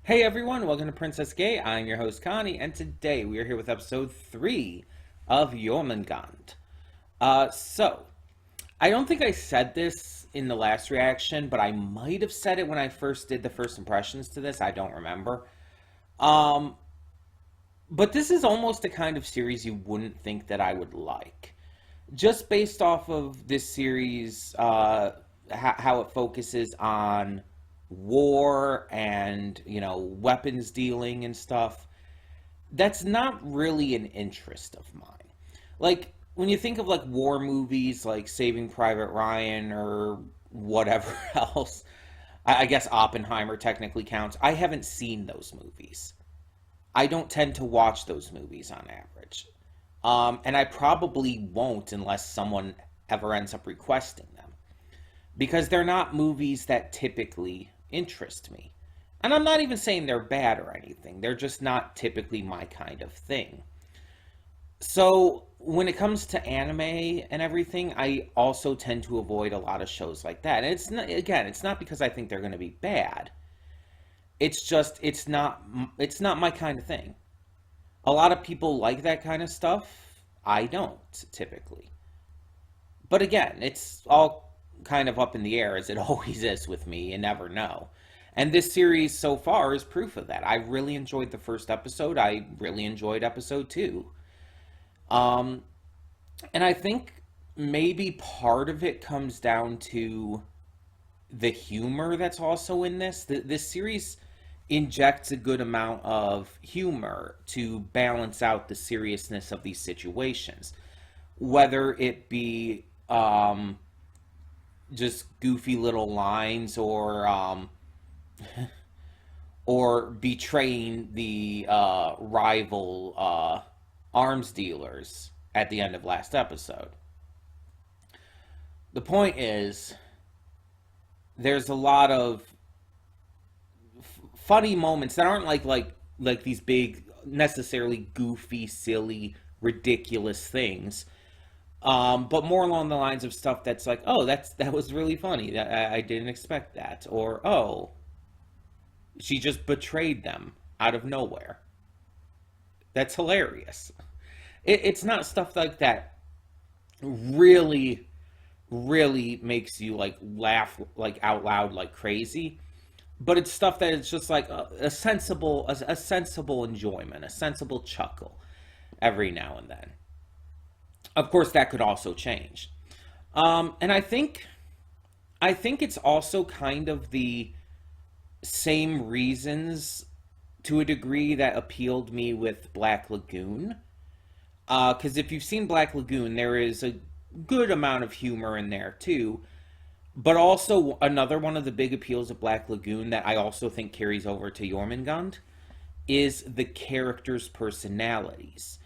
Hey everyone, welcome to Princess Gay. I'm your host Connie, and today we are here with episode 3 of Jormungand. So, I don't think I said this in the last reaction, but I might have said it when I first did the first impressions to this. I don't remember. Um, but this is almost the kind of series you wouldn't think that I would like. Just based off of this series, how it focuses on war and weapons dealing and stuff, that's not really an interest of mine. Like when you think of like war movies like Saving Private Ryan or whatever else, I guess Oppenheimer technically counts. I haven't seen those movies. I don't tend to watch those movies on average. And I probably won't unless someone ever ends up requesting them. Because they're not movies that typically interest me. And I'm not even saying they're bad or anything, they're just not typically my kind of thing. So, when it comes to anime and everything, I also tend to avoid a lot of shows like that. And it's not, again, it's not because I think they're going to be bad. It's just it's not my kind of thing. A lot of people like that kind of stuff. I don't typically. But again, it's all kind of up in the air as it always is with me. You never know. And this series so far is proof of that. I really enjoyed the first episode. I really enjoyed episode two. Um, and I think maybe part of it comes down to the humor that's also in this. This series injects a good amount of humor to balance out the seriousness of these situations, whether it be just goofy little lines or betraying the rival arms dealers at the end of last episode. The point is, there's a lot of funny moments that aren't like these big, necessarily goofy, silly, ridiculous things. But more along the lines of stuff that's like, oh, that was really funny. That I didn't expect that, or oh, she just betrayed them out of nowhere. That's hilarious. It's not stuff like that really, really makes you like laugh like out loud like crazy. But it's stuff that is just like a sensible enjoyment, a sensible chuckle every now and then. Of course, that could also change. And I think it's also kind of the same reasons to a degree that appealed me with Black Lagoon. Because if you've seen Black Lagoon, there is a good amount of humor in there too. But also another one of the big appeals of Black Lagoon that I also think carries over to Jormungand is the characters' personalities.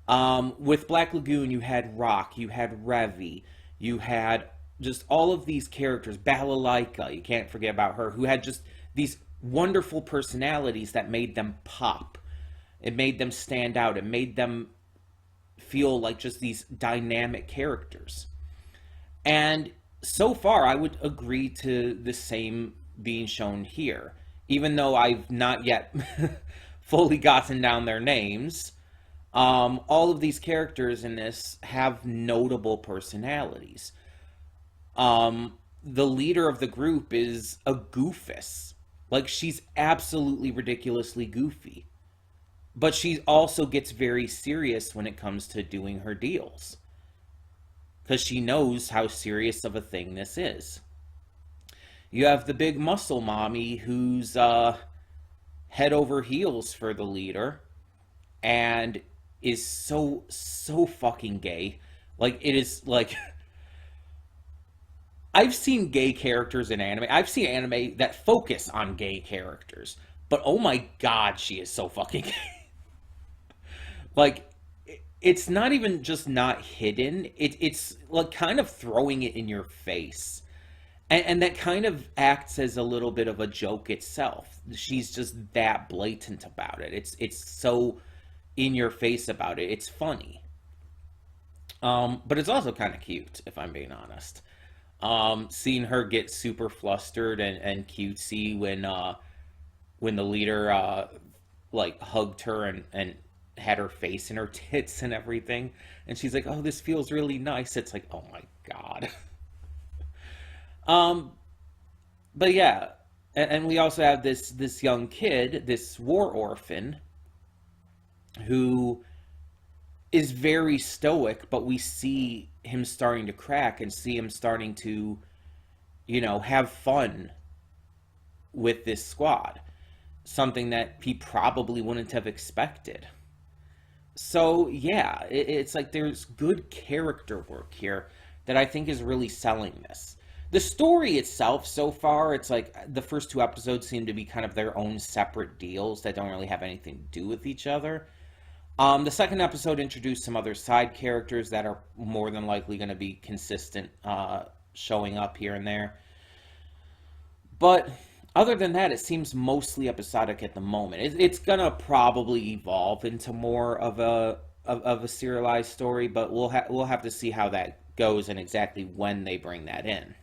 With Black Lagoon, you had Rock, you had Revy, you had just all of these characters, Balalaika, you can't forget about her, who had just these wonderful personalities that made them pop. It made them stand out. It made them feel like just these dynamic characters. And so far, I would agree to the same being shown here, even though I've not yet fully gotten down their names. All of these characters in this have notable personalities. The leader of the group is a goofus. Like, she's absolutely ridiculously goofy. But she also gets very serious when it comes to doing her deals. Because she knows how serious of a thing this is. You have the big muscle mommy who's head over heels for the leader and is so fucking gay. Like, it is like I've seen gay characters in anime. I've seen anime that focus on gay characters. But oh my god, she is so fucking gay. Like, it's not even just not hidden. It's like kind of throwing it in your face. And that kind of acts as a little bit of a joke itself. She's just that blatant about it. It's so in your face about it. It's funny. But it's also kind of cute, if I'm being honest. Seeing her get super flustered and cutesy when when the leader like hugged her and had her face in her tits and everything, and she's like, "Oh, this feels really nice." It's like, oh my god. um, but yeah, and we also have this young kid, this war orphan, who is very stoic, but we see him starting to crack and see him starting to, have fun with this squad. Something that he probably wouldn't have expected. So, yeah, it's like there's good character work here that I think is really selling this. The story itself, so far, it's like the first two episodes seem to be kind of their own separate deals that don't really have anything to do with each other. The second episode introduced some other side characters that are more than likely going to be consistent, showing up here and there. But other than that, it seems mostly episodic at the moment. It's going to probably evolve into more of a serialized story, but we'll have to see how that goes and exactly when they bring that in.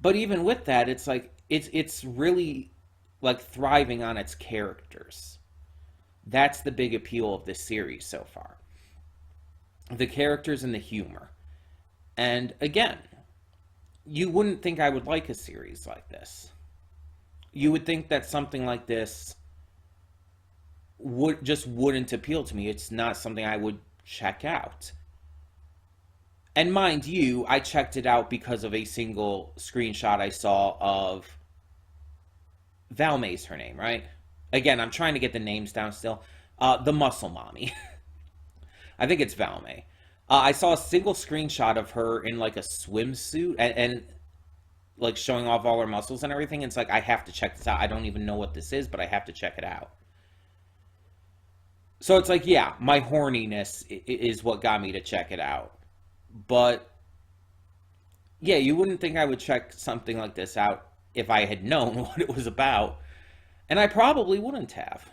But even with that, it's like it's really like thriving on its characters. That's the big appeal of this series so far. The characters and the humor. And again, you wouldn't think I would like a series like this. You would think that something like this wouldn't appeal to me. It's not something I would check out. And mind you, I checked it out because of a single screenshot I saw of Valmay's her name, right? Again, I'm trying to get the names down still. The muscle mommy. I think it's Valmay. I saw a single screenshot of her in like a swimsuit and like showing off all her muscles and everything. It's like, I have to check this out. I don't even know what this is, but I have to check it out. So it's like, yeah, my horniness is what got me to check it out. But yeah, you wouldn't think I would check something like this out if I had known what it was about. And I probably wouldn't have.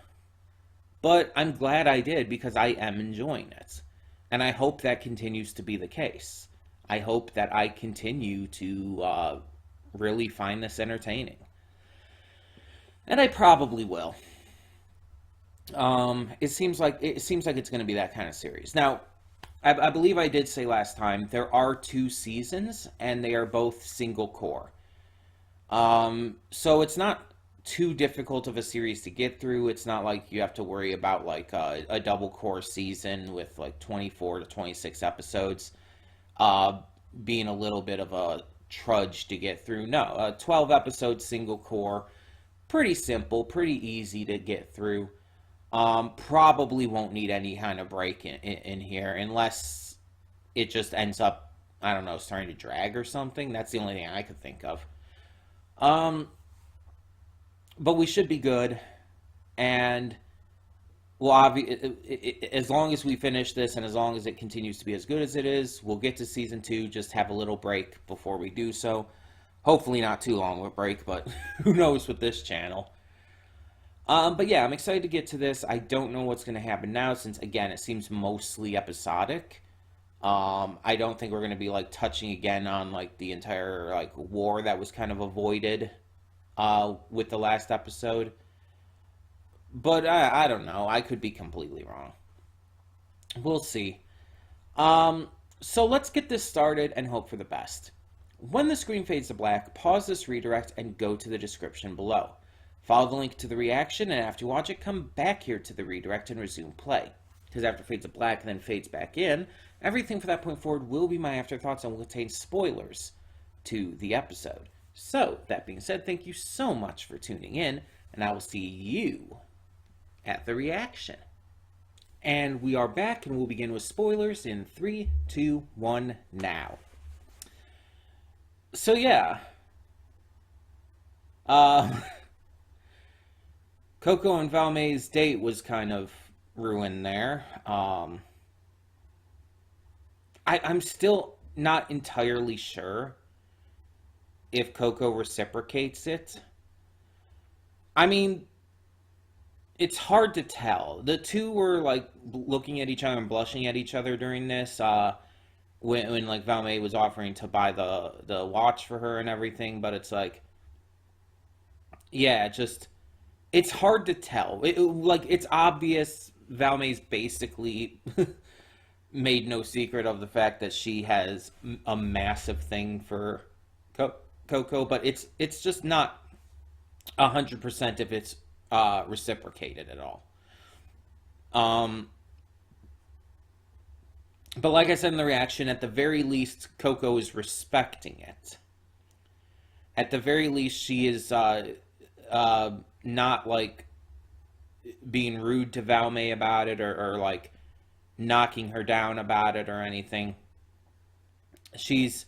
But I'm glad I did because I am enjoying it. And I hope that continues to be the case. I hope that I continue to really find this entertaining. And I probably will. It seems like it's going to be that kind of series. Now, I believe I did say last time there are 2 seasons, and they are both single core. So it's not too difficult of a series to get through. It's not like you have to worry about like a double core season with like 24 to 26 episodes being a little bit of a trudge to get through. No, a 12 episode single core, pretty simple, pretty easy to get through. Probably won't need any kind of break in here unless it just ends up, I don't know, starting to drag or something. That's the only thing I could think of. Um, but we should be good, and well, as long as we finish this and as long as it continues to be as good as it is, we'll get to season 2. Just have a little break before we do so. Hopefully, not too long of a break, but who knows with this channel. But yeah, I'm excited to get to this. I don't know what's going to happen now since, again, it seems mostly episodic. I don't think we're going to be, like, touching again on, like, the entire, like, war that was kind of avoided with the last episode. But I don't know. I could be completely wrong. We'll see. So let's get this started and hope for the best. When the screen fades to black, pause this redirect and go to the description below. Follow the link to the reaction, and after you watch it, come back here to the redirect and resume play. Because after it fades to black and then fades back in, everything from that point forward will be my afterthoughts and will contain spoilers to the episode. So, that being said, thank you so much for tuning in, and I will see you at the reaction. And we are back, and we'll begin with spoilers in 3, 2, 1, now. So, yeah. Coco and Valmay's date was kind of ruined there. I'm still not entirely sure if Coco reciprocates it. I mean, it's hard to tell. The two were like looking at each other and blushing at each other during this. When like Valmay was offering to buy the watch for her and everything, but it's like yeah, just it's hard to tell. Like it's obvious Valmey's basically made no secret of the fact that she has a massive thing for Co- Coco, but it's just not 100% if it's reciprocated at all. Um, but like I said in the reaction, at the very least, Coco is respecting it. At the very least, she is uh, not like being rude to Valmey about it, or like knocking her down about it or anything. She's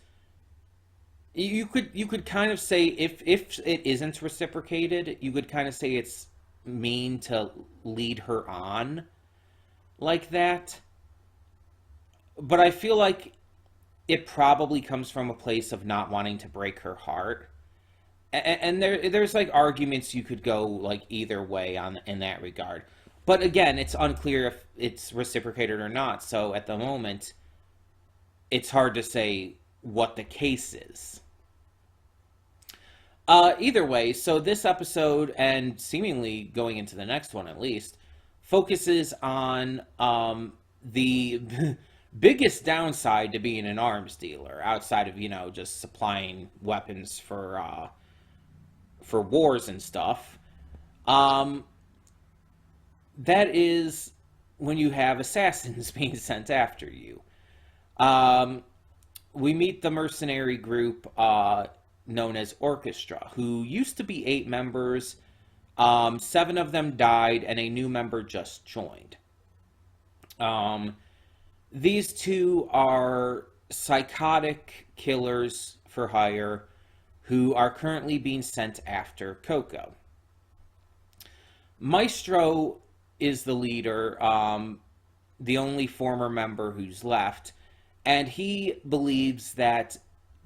you could kind of say if it isn't reciprocated, you could kind of say it's mean to lead her on like that. But I feel like it probably comes from a place of not wanting to break her heart. And there's like arguments you could go like either way on in that regard. But again, it's unclear if it's reciprocated or not. So at the moment, it's hard to say what the case is. Either way, so this episode, and seemingly going into the next one at least, focuses on the biggest downside to being an arms dealer, outside of just supplying weapons for wars and stuff. Um, that is when you have assassins being sent after you. Um, we meet the mercenary group known as Orchestra, who used to be 8 members. Seven of them died, and a new member just joined. Um, these two are psychotic killers for hire who are currently being sent after Coco. Maestro is the leader, the only former member who's left, and he believes that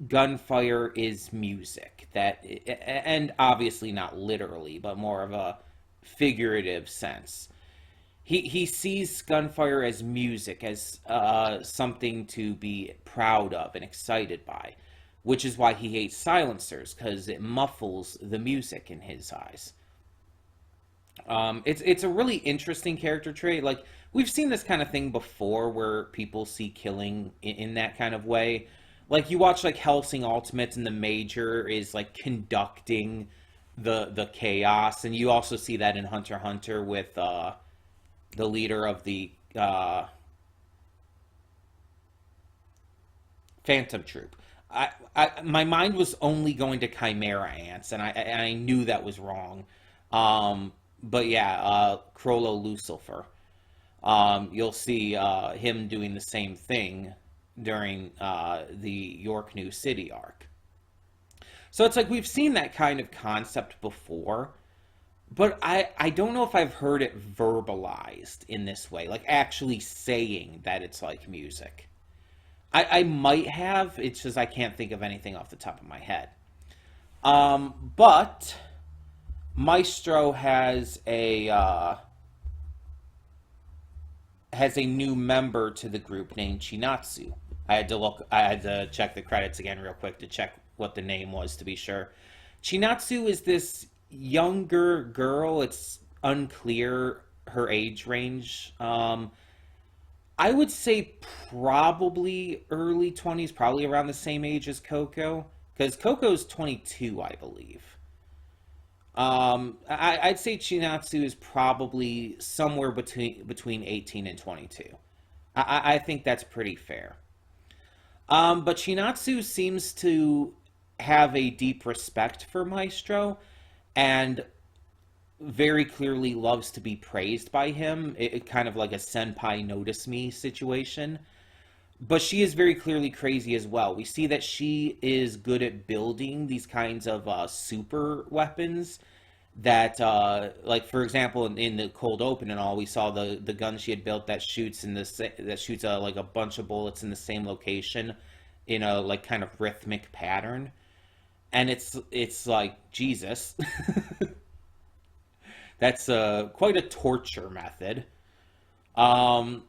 gunfire is music. And obviously not literally, but more of a figurative sense. He sees gunfire as music, as something to be proud of and excited by, which is why he hates silencers, because it muffles the music in his eyes. It's a really interesting character trait. Like we've seen this kind of thing before, where people see killing in that kind of way. Like you watch like Helsing Ultimates, and the Major is like conducting the chaos, and you also see that in Hunter x Hunter with the leader of the Phantom Troop. My mind was only going to Chimera Ants, and I knew that was wrong. But yeah, Crollo Lucifer. You'll see him doing the same thing during the York New City arc. So it's like we've seen that kind of concept before, but I don't know if I've heard it verbalized in this way, like actually saying that it's like music. I might have, it's just I can't think of anything off the top of my head. But Maestro has a new member to the group named Chinatsu. I had to check the credits again real quick to check what the name was to be sure. Chinatsu is this younger girl. It's unclear her age range. I would say probably early 20s, probably around the same age as Coco, because Coco's 22, I believe. I'd say Chinatsu is probably somewhere between 18 and 22. I think that's pretty fair. But Chinatsu seems to have a deep respect for Maestro, and very clearly loves to be praised by him. It kind of like a senpai notice me situation. But she is very clearly crazy as well. We see that she is good at building these kinds of super weapons that, like for example, in the cold open and all, we saw the gun she had built that shoots that shoots like a bunch of bullets in the same location in a like kind of rhythmic pattern, and it's like Jesus. That's quite a torture method. Um,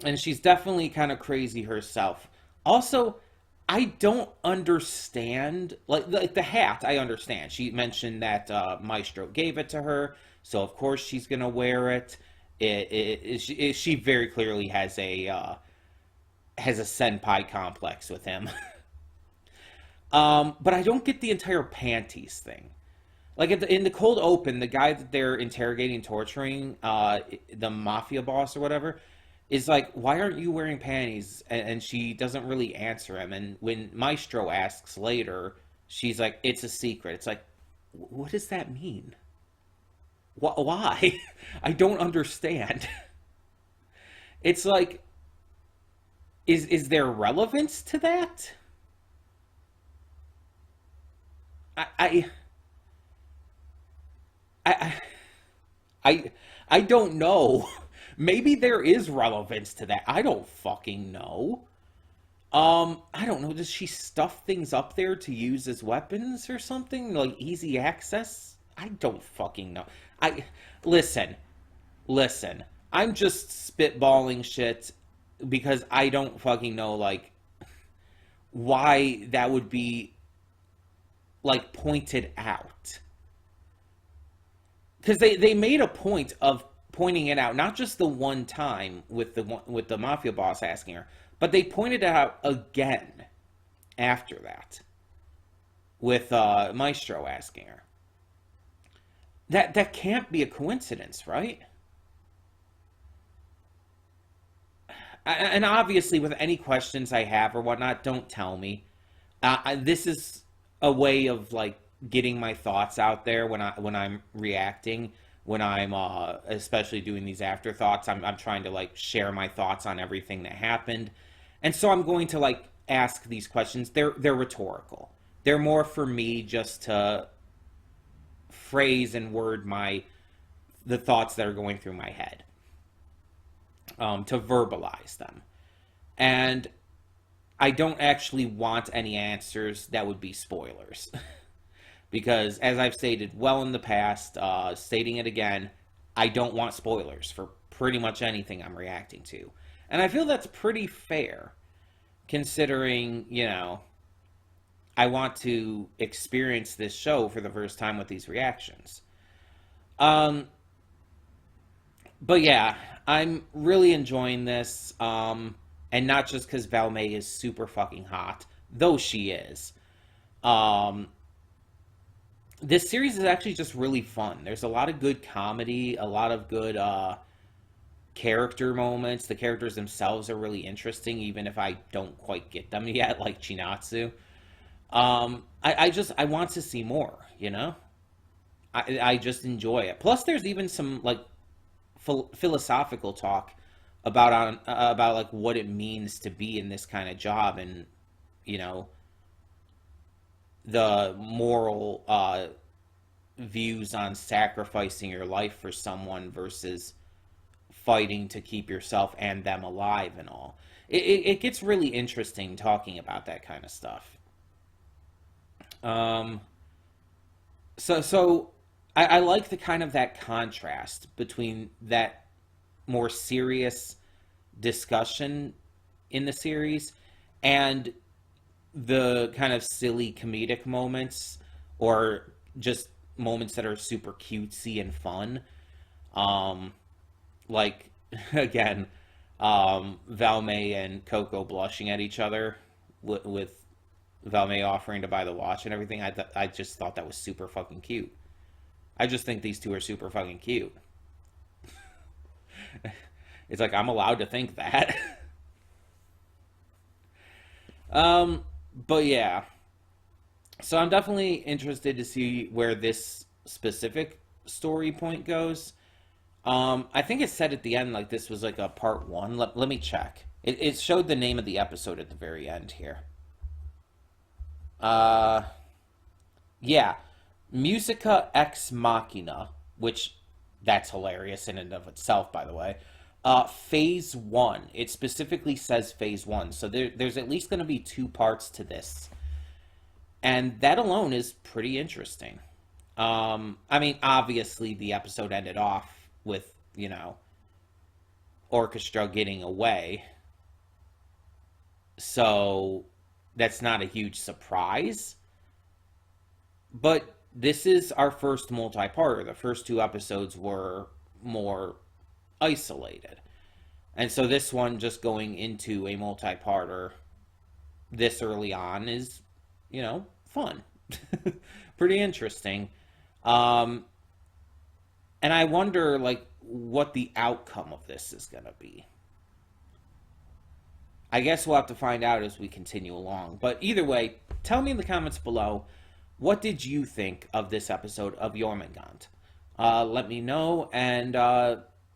and she's definitely kind of crazy herself. Also, I don't understand. Like the hat, I understand. She mentioned that Maestro gave it to her, so of course she's gonna wear it. She very clearly has a senpai complex with him. But I don't get the entire panties thing. Like in the cold open, the guy that they're interrogating, and torturing, the mafia boss or whatever, is like, "Why aren't you wearing panties?" And she doesn't really answer him. And when Maestro asks later, she's like, "It's a secret." It's like, what does that mean? Why? I don't understand. It's like, is there relevance to that? I I I I, I don't know. Maybe there is relevance to that. I don't fucking know. I don't know. Does she stuff things up there to use as weapons or something? Like easy access? I don't fucking know. I listen, listen. I'm just spitballing shit because I don't fucking know like why that would be like pointed out. Because they made a point of pointing it out, not just the one time with the mafia boss asking her, but they pointed it out again after that with Maestro asking her. That can't be a coincidence, right? And obviously, with any questions I have or whatnot, don't tell me. This is a way of like getting my thoughts out there when I'm reacting, when I'm especially doing these afterthoughts. I'm trying to like share my thoughts on everything that happened, and so I'm going to like ask these questions. They're rhetorical. They're more for me just to phrase and word my the thoughts that are going through my head, to verbalize them. And I don't actually want any answers that would be spoilers. Because, as I've stated well in the past, stating it again, I don't want spoilers for pretty much anything I'm reacting to. And I feel that's pretty fair, considering, I want to experience this show for the first time with these reactions. Um, but yeah, I'm really enjoying this. And not just because Valmay is super fucking hot, though she is. Um, this series is actually just really fun. There's a lot of good comedy, a lot of good character moments. The characters themselves are really interesting, even if I don't quite get them yet, like Chinatsu. I want to see more. I just enjoy it. Plus, there's even some like philosophical talk about like what it means to be in this kind of job, and you know the moral views on sacrificing your life for someone versus fighting to keep yourself and them alive and all. It gets really interesting talking about that kind of stuff. Um, so I like the kind of that contrast between that more serious discussion in the series and the kind of silly comedic moments, or just moments that are super cutesy and fun. Um, like again, Valmay and Coco blushing at each other with Valmay offering to buy the watch and everything. I just thought that was super fucking cute. I just think these two are super fucking cute. It's like I'm allowed to think that. But yeah, so I'm definitely interested to see where this specific story point goes. I think it said at the end like this was like a part one. Let me check. It showed the name of the episode at the very end here. Uh, yeah, Musica Ex Machina, which that's hilarious in and of itself, by the way. Phase one. It specifically says phase one, so there's at least going to be two parts to this, and that alone is pretty interesting. I mean, obviously the episode ended off with orchestra getting away, so that's not a huge surprise. But this is our first multi-parter. The first two episodes were more isolated. And so this one just going into a multi-parter this early on is, fun. Pretty interesting. Um, and I wonder, like, what the outcome of this is going to be. I guess we'll have to find out as we continue along. But either way, tell me in the comments below, what did you think of this episode of Jormungand? Let me know. And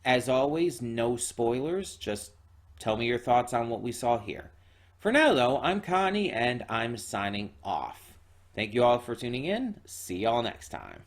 as always, no spoilers. Just tell me your thoughts on what we saw here. For now, though, I'm Connie, and I'm signing off. Thank you all for tuning in. See y'all next time.